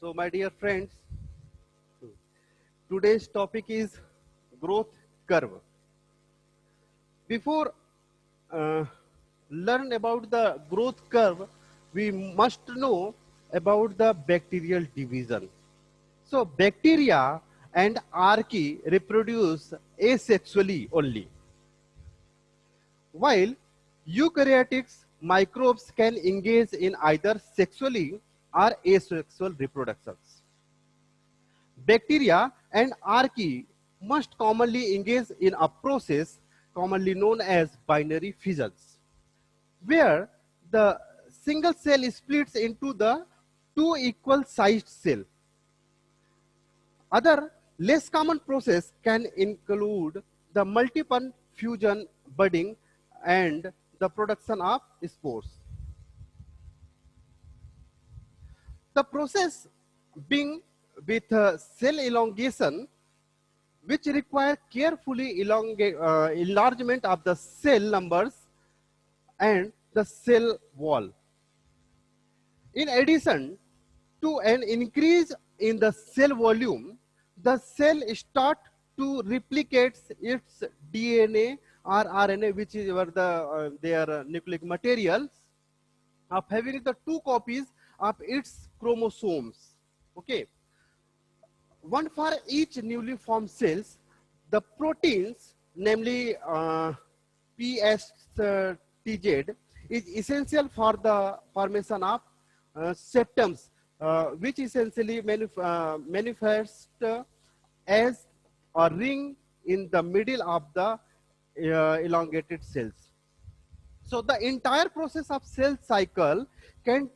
So, my dear friends, today's topic is growth curve. Before uh, learn about the growth curve, we must know about the bacterial division. So, bacteria and archaea reproduce asexually only, while eukaryotic microbes can engage in either sexually or asexual reproductions. Bacteria and archaea must commonly engage in a process commonly known as binary fissions, where the single cell splits into the two equal sized cells. Other less common process can include the multiple fusion budding and the production of spores. The process being with cell elongation, which require carefully enlargement of the cell numbers and the cell wall. In addition to an increase in the cell volume, the cell start to replicate its DNA or RNA, which is were their nucleic materials, of having the two copies of its chromosomes. Okay, one for each newly formed cells. The proteins, namely PSTZ, is essential for the formation of septums, which essentially manifest as a ring in the middle of the elongated cells. So the entire process of cell cycle can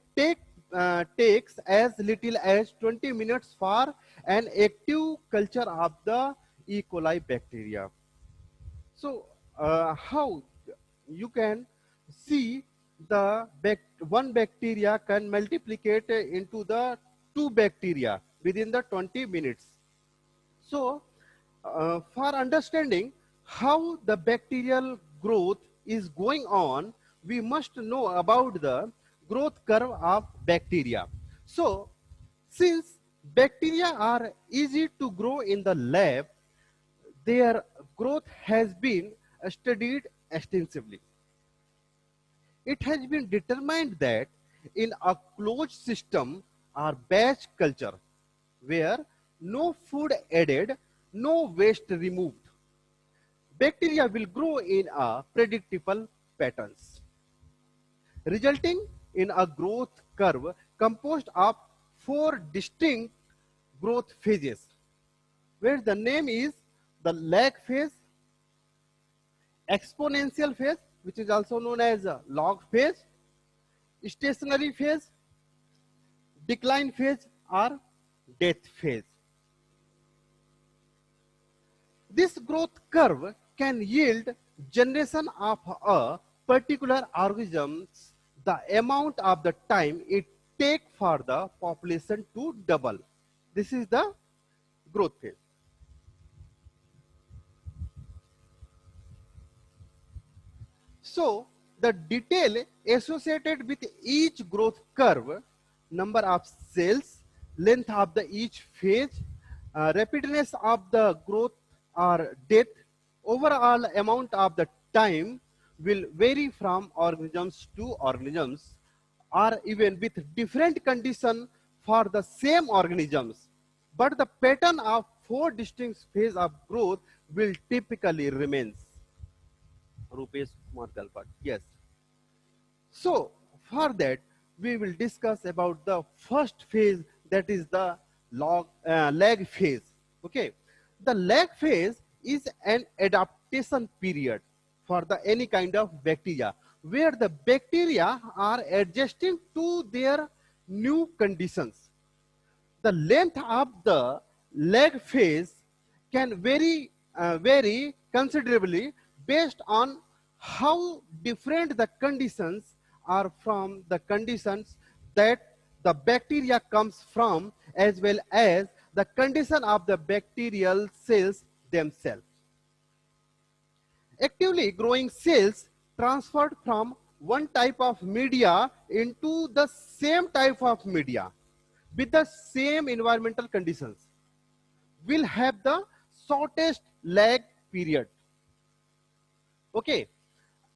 takes as little as 20 minutes for an active culture of the E. coli bacteria. So how you can see the one bacteria can multiplicate into the two bacteria within the 20 minutes. So, for understanding how the bacterial growth is going on, we must know about the growth curve of bacteria. So, since bacteria are easy to grow in the lab, their growth has been studied extensively. It has been determined that in a closed system or batch culture, where no food added, no waste removed, bacteria will grow in a predictable patterns, resulting in a growth curve composed of four distinct growth phases, where the name is the lag phase, exponential phase, which is also known as a log phase, stationary phase, decline phase, or death phase. This growth curve can yield generation of a particular organisms the amount of the time it take for the population to double. This is the growth phase. So the detail associated with each growth curve, number of cells, length of the each phase, rapidness of the growth or death, overall amount of the time will vary from organisms to organisms, or even with different condition for the same organisms. But the pattern of four distinct phases of growth will typically remains. Rupesh Kumar Kalpat. Yes. So for that, we will discuss about the first phase, that is the lag phase. Okay. The lag phase is an adaptation period for the any kind of bacteria, where the bacteria are adjusting to their new conditions. The length of the lag phase can vary considerably based on how different the conditions are from the conditions that the bacteria comes from, as well as the condition of the bacterial cells themselves. Actively growing cells transferred from one type of media into the same type of media. with the same environmental conditions will have the shortest lag period. Okay,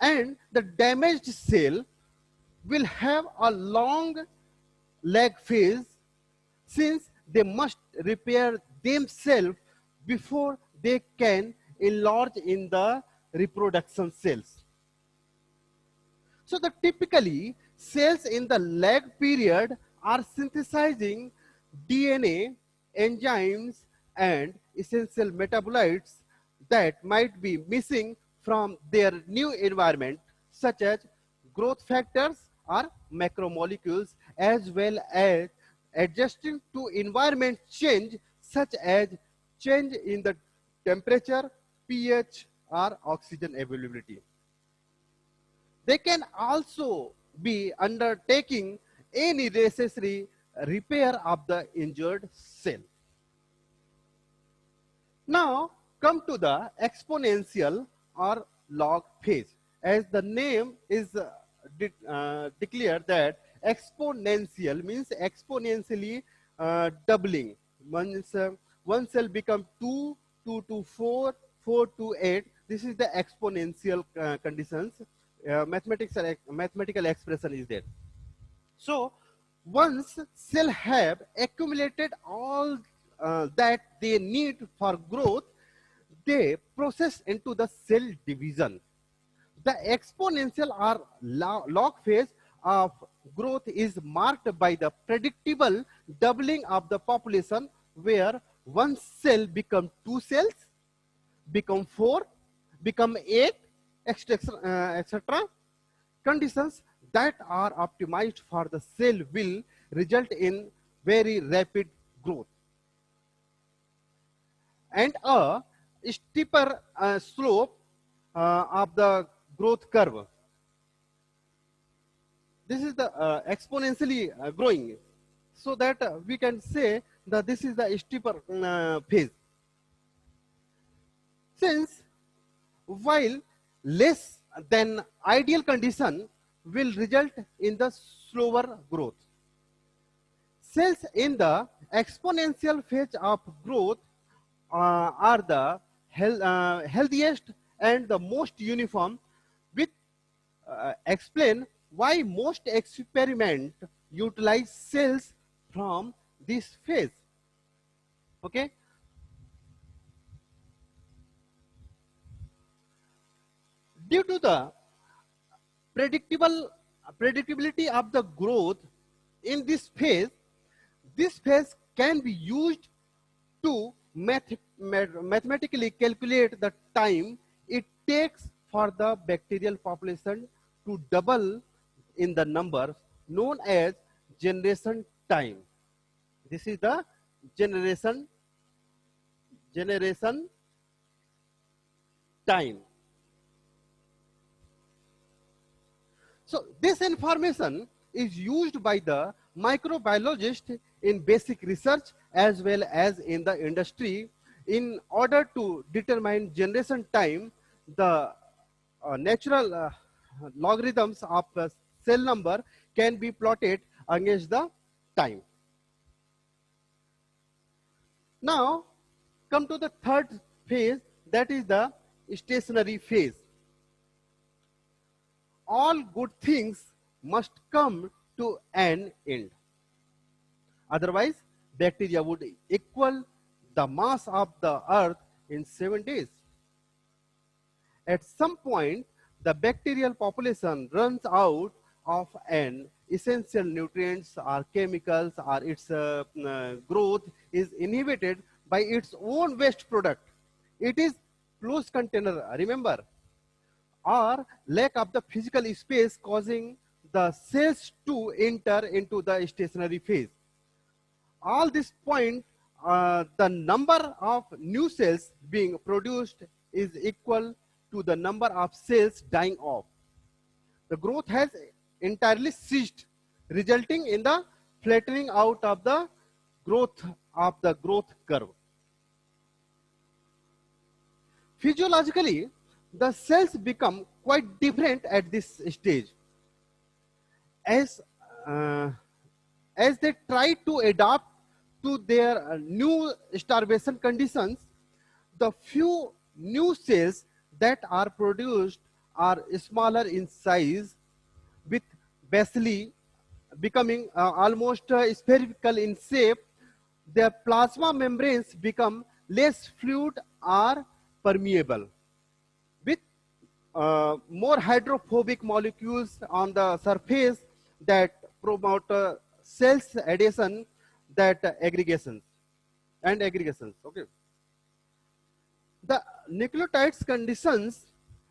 and the damaged cell will have a long lag phase since they must repair themselves before they can enlarge in the reproduction cells. So the typically cells in the lag period are synthesizing DNA, enzymes, and essential metabolites that might be missing from their new environment, such as growth factors or macromolecules, as well as adjusting to environment change, such as change in the temperature, pH, or oxygen availability. They can also be undertaking any necessary repair of the injured cell. Now come to the exponential or log phase. As the name is declared that exponential means exponentially doubling. One cell become 2, 2 to 4, 4 to 8. This is the exponential conditions. Mathematical expression is there. So once cell have accumulated all that they need for growth, they process into the cell division. The exponential or log phase of growth is marked by the predictable doubling of the population, where one cell become 2 cells, become 4, become 8, etc. Conditions that are optimized for the cell will result in very rapid growth and a steeper slope of the growth curve. This is the exponentially growing, so that we can say that this is the steeper phase. Since while less than ideal condition will result in the slower growth. Cells in the exponential phase of growth are the healthiest and the most uniform, which explain why most experiments utilize cells from this phase. Okay. Due to the predictability of the growth in this phase can be used to mathematically calculate the time it takes for the bacterial population to double in the number known as generation time. This is the generation time. So this information is used by the microbiologist in basic research as well as in the industry in order to determine generation time. The natural logarithms of cell number can be plotted against the time. Now come to the third phase, that is the stationary phase. All good things must come to an end. Otherwise, bacteria would equal the mass of the earth in 7 days. At some point, the bacterial population runs out of an essential nutrients or chemicals, or its growth is inhibited by its own waste product. It is closed container, remember, or lack of the physical space causing the cells to enter into the stationary phase. All this point, the number of new cells being produced is equal to the number of cells dying off. The growth has entirely ceased, resulting in the flattening out of the growth curve. Physiologically, the cells become quite different at this stage. As as they try to adapt to their new starvation conditions, the few new cells that are produced are smaller in size, with bacilli becoming almost spherical in shape. Their plasma membranes become less fluid or permeable, with more hydrophobic molecules on the surface that promote cells adhesion that aggregations and aggregations. Okay. The nucleotides conditions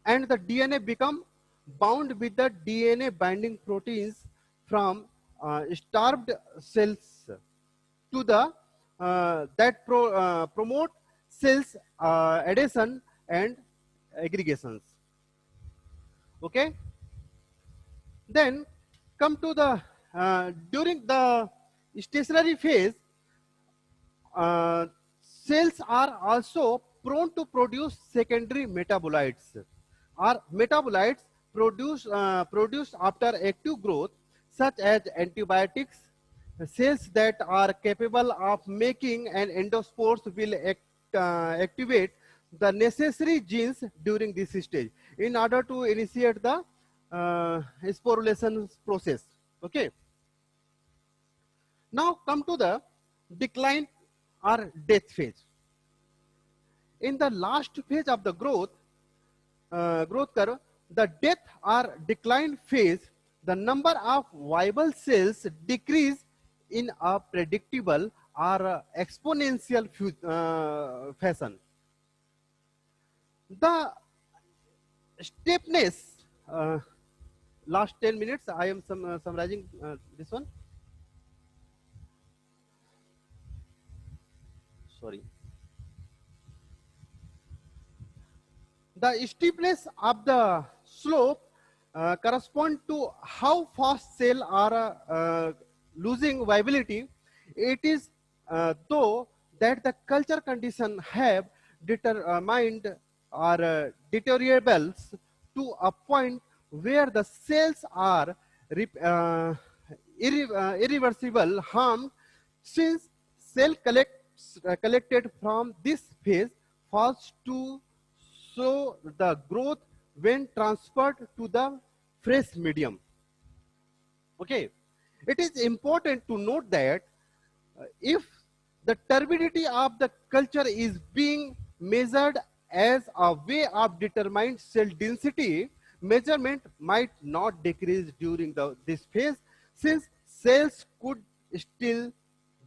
and the DNA become bound with the DNA binding proteins from starved cells to the promote cells adhesion and aggregations. Okay. Then come to the during the stationary phase, uh, cells are also prone to produce secondary metabolites, or metabolites produced after active growth, such as antibiotics. Cells that are capable of making an endospores will activate the necessary genes during this stage in order to initiate the sporulation process. Okay. Now come to the decline or death phase. In the last phase of the growth curve, the death or decline phase, the number of viable cells decrease in a predictable or exponential fashion. The steepness, last 10 minutes, I am summarizing this one. Sorry. The steepness of the slope correspond to how fast cell are losing viability. It is though that the culture condition have determined or deteriorables to a point where the cells are irreversible harm, since collected from this phase falls to so the growth when transferred to the fresh medium. Okay, it is important to note that if the turbidity of the culture is being measured as a way of determined cell density, measurement might not decrease during this phase, since cells could still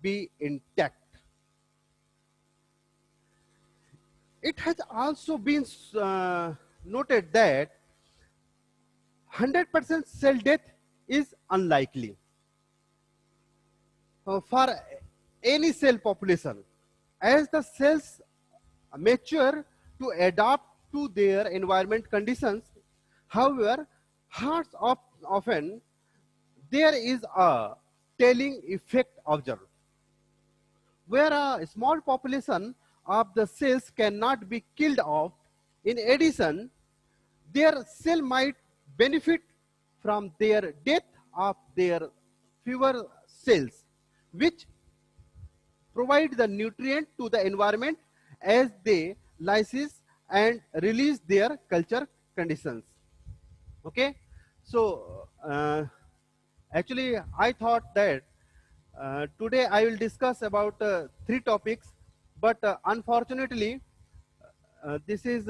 be intact. It has also been noted that 100% cell death is unlikely for any cell population, as the cells mature to adapt to their environment conditions. However, often there is a tailing effect observed, where a small population of the cells cannot be killed off. In addition, their cell might benefit from their death of their fewer cells, which provide the nutrient to the environment as they lysis and release their culture conditions. Okay, so actually I thought that today I will discuss about 3 topics, but unfortunately this is